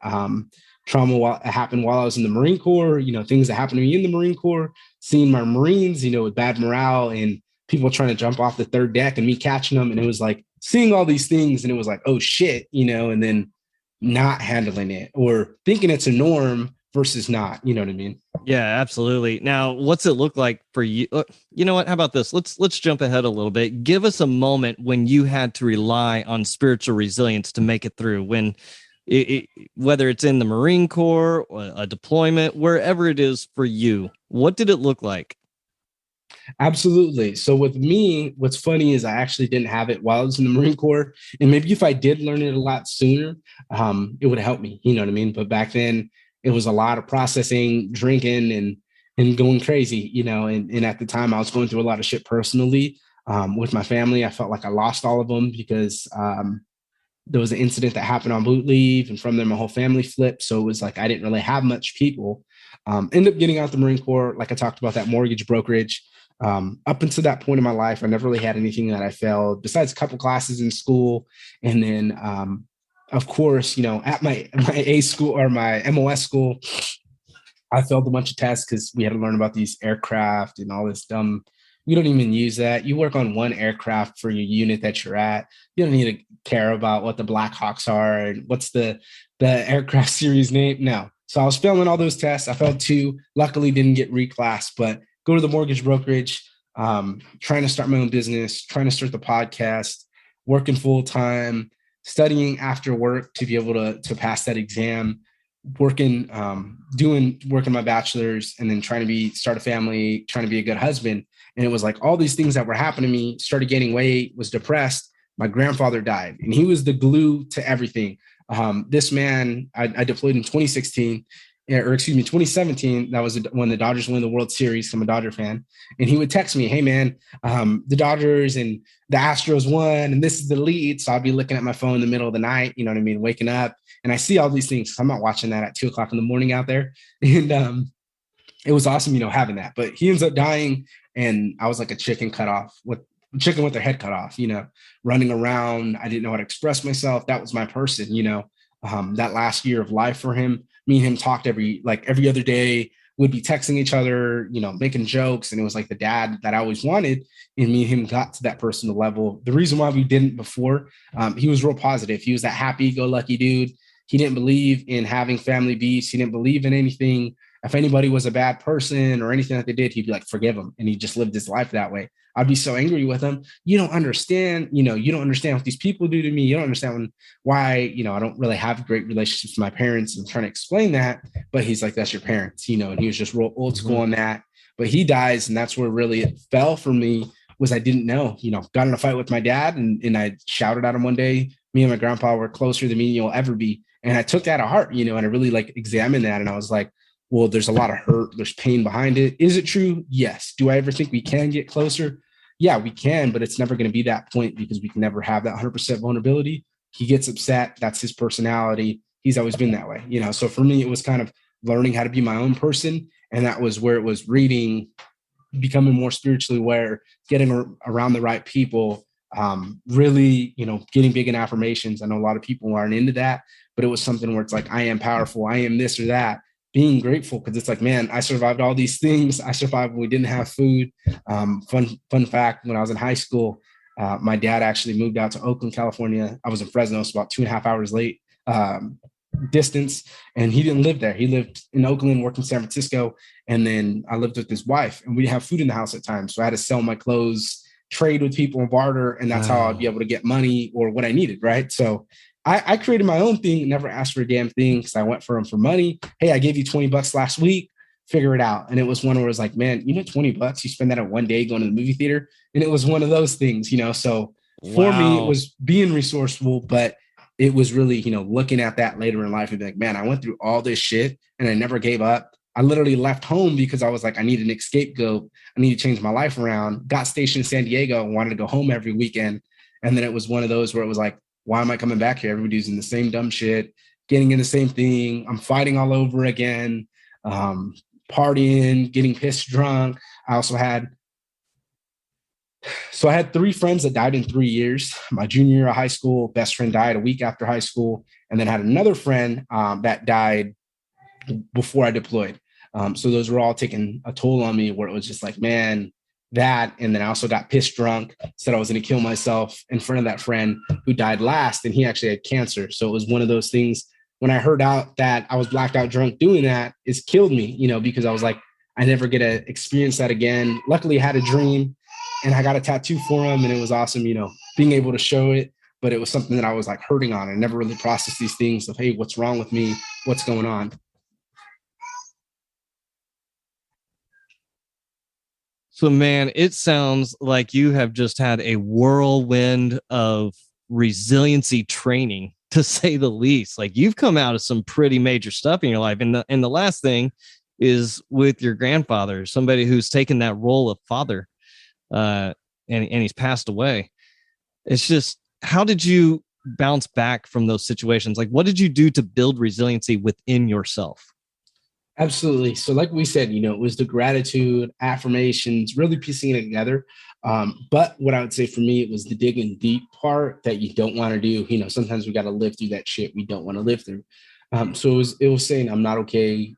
Trauma happened while I was in the Marine Corps, you know, things that happened to me in the Marine Corps, seeing my Marines, you know, with bad morale and people trying to jump off the 3rd deck and me catching them. And it was like seeing all these things, and it was like, oh shit, you know, and then not handling it or thinking it's a norm versus not, you know what I mean? Yeah, absolutely. Now, what's it look like for you? You know what? How about this? Let's jump ahead a little bit. Give us a moment when you had to rely on spiritual resilience to make it through, when whether it's in the Marine Corps or a deployment, wherever it is for you. What did it look like? Absolutely. So with me, what's funny is I actually didn't have it while I was in the Marine Corps. And maybe if I did learn it a lot sooner, it would help me. You know what I mean? But back then it was a lot of processing, drinking and going crazy, and at the time I was going through a lot of shit personally. With my family, I felt like I lost all of them because there was an incident that happened on boot leave, and from there my whole family flipped. So it was like I didn't really have much people. Ended up getting out the Marine Corps, like I talked about that mortgage brokerage. Up until that point in my life, I never really had anything that I failed besides a couple classes in school. And then, of course, at my A school or my MOS school, I failed a bunch of tests because we had to learn about these aircraft and all this dumb. We don't even use that. You work on one aircraft for your unit that you're at. You don't need to care about what the Black Hawks are and what's the aircraft series name. No. So I was failing all those tests. I failed two. Luckily, didn't get reclassed, but go to the mortgage brokerage, trying to start my own business, trying to start the podcast, working full time, studying after work to be able to pass that exam, working, working my bachelor's, and then trying to start a family, trying to be a good husband. And it was like all these things that were happening to me, started gaining weight, was depressed. My grandfather died, and he was the glue to everything. This man, I deployed in 2016, or excuse me, 2017. That was when the Dodgers won the World Series. I'm a Dodger fan. And he would text me, hey, man, the Dodgers and the Astros won, and this is the lead. So I'd be looking at my phone in the middle of the night, you know what I mean, waking up. And I see all these things. I'm not watching that at 2:00 in the morning out there. And it was awesome, having that. But he ends up dying, and I was like a chicken with their head cut off, running around. I didn't know how to express myself. That was my person, that last year of life for him. Me and him talked every other day. We'd be texting each other, making jokes. And it was like the dad that I always wanted. And me and him got to that personal level. The reason why we didn't before, he was real positive. He was that happy-go-lucky dude. He didn't believe in having family beefs. He didn't believe in anything. If anybody was a bad person or anything that they did, he'd be like, forgive them. And he just lived his life that way. I'd be so angry with him. You don't understand, you don't understand what these people do to me. You don't understand why, I don't really have great relationships with my parents, and trying to explain that. But he's like, that's your parents, and he was just real old school on that. But he dies. And that's where really it fell for me, was I didn't know, got in a fight with my dad, and I shouted at him one day. Me and my grandpa were closer than me and you'll ever be. And I took that to heart, and I really examined that. And I was like, well, there's a lot of hurt. There's pain behind it. Is it true? Yes. Do I ever think we can get closer? Yeah, we can, but it's never going to be that point, because we can never have that 100% vulnerability. He gets upset. That's his personality. He's always been that way, So for me, it was kind of learning how to be my own person. And that was where it was reading, becoming more spiritually aware, getting around the right people, really, getting big in affirmations. I know a lot of people aren't into that, but it was something where it's like, I am powerful. I am this or that. Being grateful, because it's like, man, I survived all these things. I survived when we didn't have food. Fun fact, when I was in high school, my dad actually moved out to Oakland, California. I was in Fresno, so about 2.5 hours late distance. And he didn't live there. He lived in Oakland, worked in San Francisco. And then I lived with his wife, and we didn't have food in the house at times. So I had to sell my clothes, trade with people, and barter. And that's how I'd be able to get money or what I needed. Right. So I created my own thing, never asked for a damn thing, because I went for him for money. Hey, I gave you $20 last week, figure it out. And it was one where it was like, man, $20, you spend that in one day going to the movie theater. And it was one of those things, so for me, it was being resourceful, but it was really, looking at that later in life and be like, man, I went through all this shit and I never gave up. I literally left home because I was like, I need an scapegoat. I need to change my life around. Got stationed in San Diego and wanted to go home every weekend. And then it was one of those where it was like, why am I coming back here? Everybody's in the same dumb shit, getting in the same thing. I'm fighting all over again, partying, getting pissed drunk. I had 3 friends that died in 3 years. My junior year of high school, best friend died a week after high school. And then had another friend that died before I deployed. So those were all taking a toll on me, where it was just like, man, that. And then I also got pissed drunk, said I was going to kill myself in front of that friend who died last. And he actually had cancer. So it was one of those things. When I heard out that I was blacked out drunk doing that, it's killed me, because I was like, I never get to experience that again. Luckily I had a dream and I got a tattoo for him, and it was awesome, being able to show it. But it was something that I was like hurting on. I never really processed these things of, hey, what's wrong with me? What's going on? So, man, it sounds like you have just had a whirlwind of resiliency training, to say the least. Like, you've come out of some pretty major stuff in your life. And the last thing is with your grandfather, somebody who's taken that role of father, and he's passed away. It's just, how did you bounce back from those situations? Like, what did you do to build resiliency within yourself? Absolutely. So, like we said, it was the gratitude, affirmations, really piecing it together. But what I would say for me, it was the digging deep part that you don't want to do. Sometimes we got to live through that shit we don't want to live through. So it was saying, I'm not okay.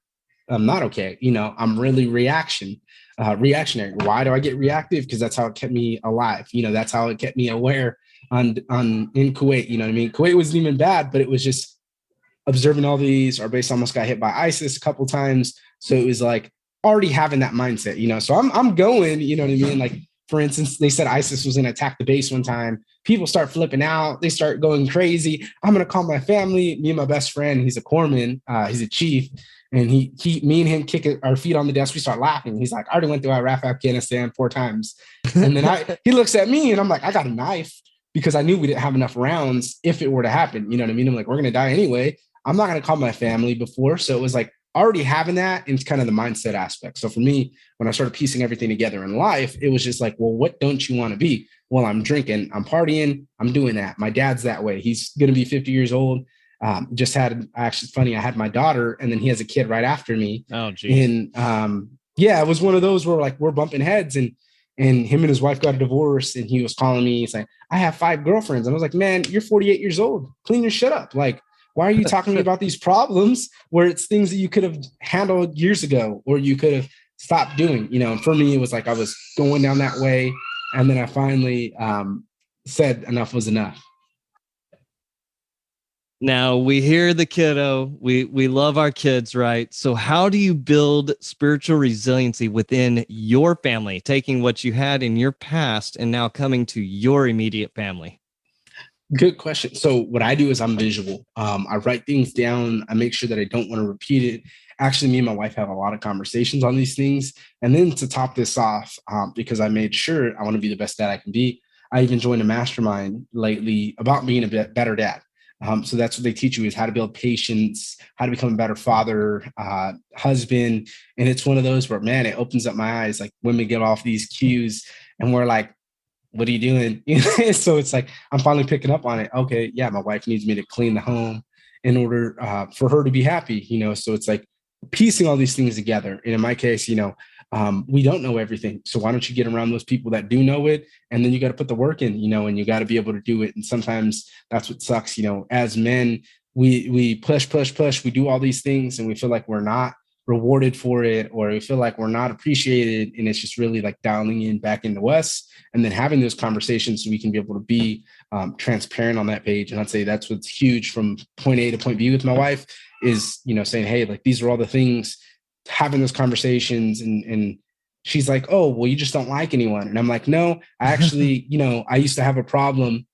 I'm not okay. I'm really reactionary. Why do I get reactive? Because that's how it kept me alive. That's how it kept me aware in Kuwait. You know what I mean? Kuwait wasn't even bad, but it was just observing all these. Our base almost got hit by ISIS a couple times. So it was like already having that mindset, so I'm going, you know what I mean? Like, for instance, they said ISIS was going to attack the base one time. People start flipping out. They start going crazy. I'm going to call my family. Me and my best friend, he's a corpsman, he's a chief. And me and him kick our feet on the desk. We start laughing. He's like, I already went through Iraq, Afghanistan 4 times. And then he looks at me and I'm like, I got a knife, because I knew we didn't have enough rounds if it were to happen. You know what I mean? I'm like, we're going to die anyway. I'm not going to call my family before. So it was like already having that, and it's kind of the mindset aspect. So for me, when I started piecing everything together in life, it was just like, well, what don't you want to be? Well, I'm drinking, I'm partying, I'm doing that. My dad's that way. He's going to be 50 years old. Actually, funny, I had my daughter, and then he has a kid right after me. Oh, geez. And it was one of those where like we're bumping heads, and him and his wife got a divorce, and he was calling me saying, I have 5 girlfriends. And I was like, man, you're 48 years old. Clean your shit up. Like, why are you talking to me about these problems where it's things that you could have handled years ago, or you could have stopped doing? And for me, it was like I was going down that way. And then I finally said enough was enough. Now we hear the kiddo. We love our kids, right? So how do you build spiritual resiliency within your family, taking what you had in your past and now coming to your immediate family? Good question. So what I do is I'm visual. I write things down. I make sure that I don't want to repeat it. Actually, me and my wife have a lot of conversations on these things. And then to top this off, because I made sure I want to be the best dad I can be, I even joined a mastermind lately about being a better dad. So that's what they teach you, is how to build patience, how to become a better father, husband. And it's one of those where, man, it opens up my eyes. Like, when we get off these cues and we're like, what are you doing? So it's like, I'm finally picking up on it. Okay, yeah, my wife needs me to clean the home in order for her to be happy, so it's like piecing all these things together. And in my case, we don't know everything. So why don't you get around those people that do know it? And then you got to put the work in, and you got to be able to do it. And sometimes that's what sucks, as men, we push, we do all these things, and we feel like we're not rewarded for it, or we feel like we're not appreciated. And it's just really like dialing in back into us, and then having those conversations so we can be able to be transparent on that page. And I'd say that's what's huge from point A to point B with my wife is, saying, hey, like, these are all the things, having those conversations. And she's like, oh, well, you just don't like anyone. And I'm like, no, I actually, I used to have a problem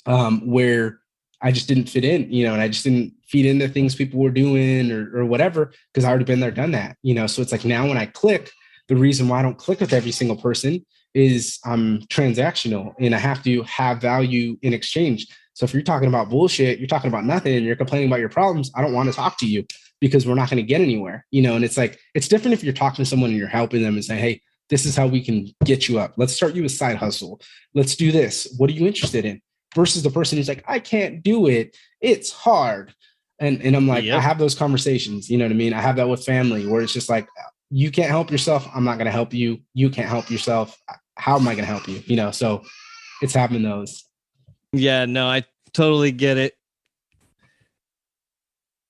where I just didn't fit in, and I just didn't feed into things people were doing or whatever, because I already been there, done that, So it's like, now when I click, the reason why I don't click with every single person is I'm transactional, and I have to have value in exchange. So if you're talking about bullshit, you're talking about nothing, and you're complaining about your problems, I don't want to talk to you, because we're not going to get anywhere, And it's like, it's different if you're talking to someone and you're helping them and saying, hey, this is how we can get you up. Let's start you a side hustle. Let's do this. What are you interested in? Versus the person who's like, I can't do it. It's hard. And I'm like, yep. I have those conversations, you know what I mean? I have that with family, where it's just like, you can't help yourself. I'm not going to help you. You can't help yourself. How am I going to help you? So it's having those. Yeah, no, I totally get it.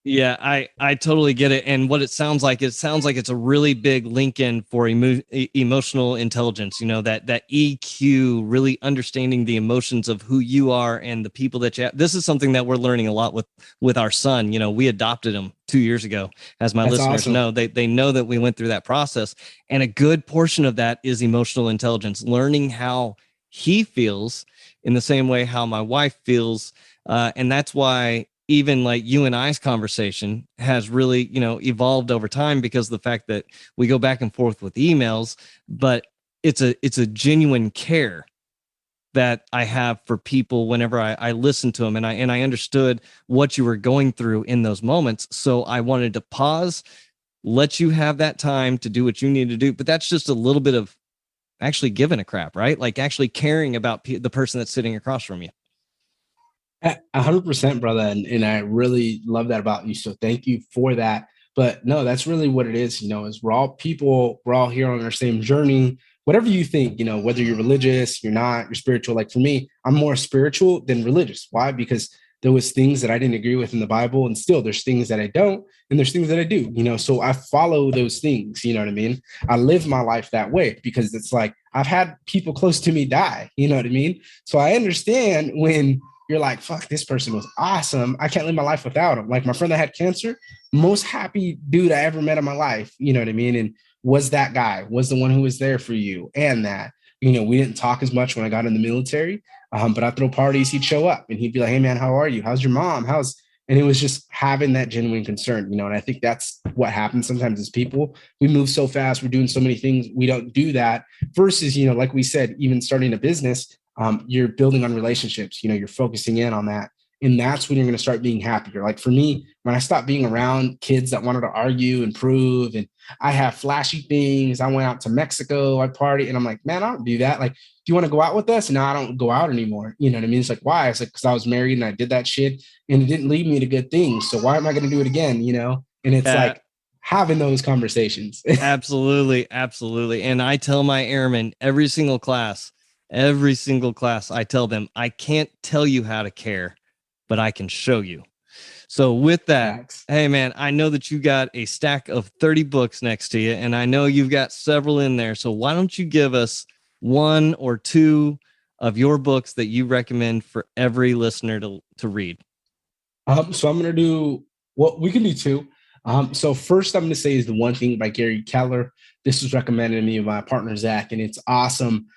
Yeah, I totally get it. And what it sounds like it's a really big link in for emotional intelligence, that EQ, really understanding the emotions of who you are and the people that you have. This is something that we're learning a lot with our son. We adopted him 2 years ago, as my listeners awesome. Know. They know that we went through that process. And a good portion of that is emotional intelligence, learning how he feels in the same way how my wife feels. And that's why even like you and I's conversation has really, evolved over time, because of the fact that we go back and forth with emails, but it's a genuine care that I have for people whenever I listen to them, and I understood what you were going through in those moments. So I wanted to pause, let you have that time to do what you need to do. But that's just a little bit of actually giving a crap, right? Like actually caring about the person that's sitting across from you. 100%, brother. And I really love that about you. So thank you for that. But no, that's really what it is, is we're all people, we're all here on our same journey. Whatever you think, whether you're religious, you're not, you're spiritual. Like for me, I'm more spiritual than religious. Why? Because there was things that I didn't agree with in the Bible, and still there's things that I don't, and there's things that I do, so I follow those things, you know what I mean? I live my life that way because it's like I've had people close to me die, you know what I mean? So I understand when you're like, fuck, this person was awesome. I can't live my life without him. Like my friend that had cancer, most happy dude I ever met in my life, you know what I mean? And was that guy, was the one who was there for you. And that, we didn't talk as much when I got in the military, but I'd throw parties, he'd show up and he'd be like, hey man, how are you? How's your mom? And it was just having that genuine concern, and I think that's what happens sometimes as people. We move so fast, we're doing so many things, we don't do that versus, like we said, even starting a business, you're building on relationships, you're focusing in on that. And that's when you're going to start being happier. Like for me, when I stopped being around kids that wanted to argue and prove, and I have flashy things, I went out to Mexico, I party, and I'm like, man, I don't do that. Like, do you want to go out with us? No, I don't go out anymore. You know what I mean? It's like, why? It's like, because I was married and I did that shit and it didn't lead me to good things. So why am I going to do it again? And it's like having those conversations. Absolutely. Absolutely. And I tell my airmen every single class, I tell them, I can't tell you how to care, but I can show you. So with that, Thanks. Hey man, I know that you got a stack of 30 books next to you, and I know you've got several in there. So why don't you give us one or two of your books that you recommend for every listener to read? So I'm going to do we can do two. So first I'm going to say is The One Thing by Gary Keller. This was recommended to me by my partner, Zach, and it's awesome.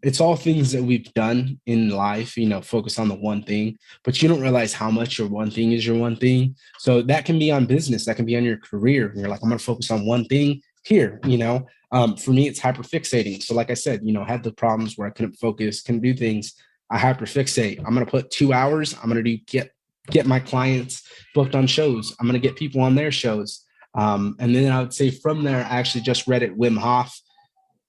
It's all things that we've done in life, focus on the one thing, but you don't realize how much your one thing is your one thing. So that can be on business, that can be on your career. And you're like, I'm going to focus on one thing here, for me, it's hyperfixating. So like I said, I had the problems where I couldn't focus, couldn't do things. I hyperfixate. I'm going to put 2 hours. I'm going to get my clients booked on shows. I'm going to get people on their shows. And then I would say from there, I actually just read it, Wim Hof,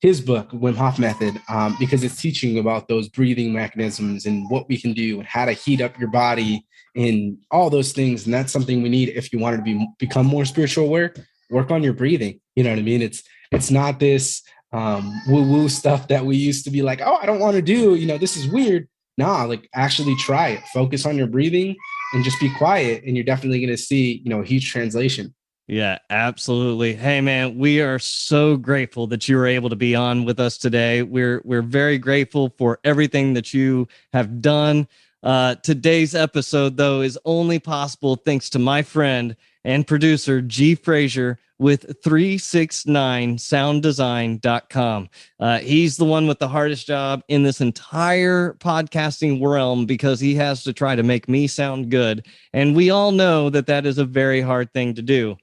his book, Wim Hof Method, because it's teaching about those breathing mechanisms and what we can do and how to heat up your body and all those things. And that's something we need if you want to become more spiritual aware. Work on your breathing. You know what I mean? It's not this woo-woo stuff that we used to be like, oh, I don't want to do, this is weird. Nah, like actually try it. Focus on your breathing and just be quiet. And you're definitely going to see, a huge translation. Yeah, absolutely. Hey, man, we are so grateful that you were able to be on with us today. We're very grateful for everything that you have done. Today's episode, though, is only possible thanks to my friend and producer, G. Frazier, with 369sounddesign.com. He's the one with the hardest job in this entire podcasting realm because he has to try to make me sound good. And we all know that that is a very hard thing to do.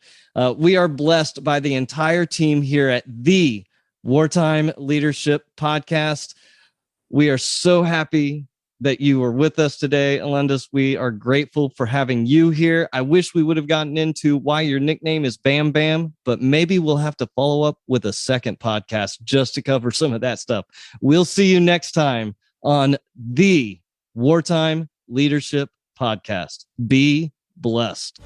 We are blessed by the entire team here at the Wartime Leadership Podcast. We are so happy that you were with us today, Alundis. We are grateful for having you here. I wish we would have gotten into why your nickname is Bam Bam, but maybe we'll have to follow up with a second podcast just to cover some of that stuff. We'll see you next time on the Wartime Leadership Podcast. Be blessed.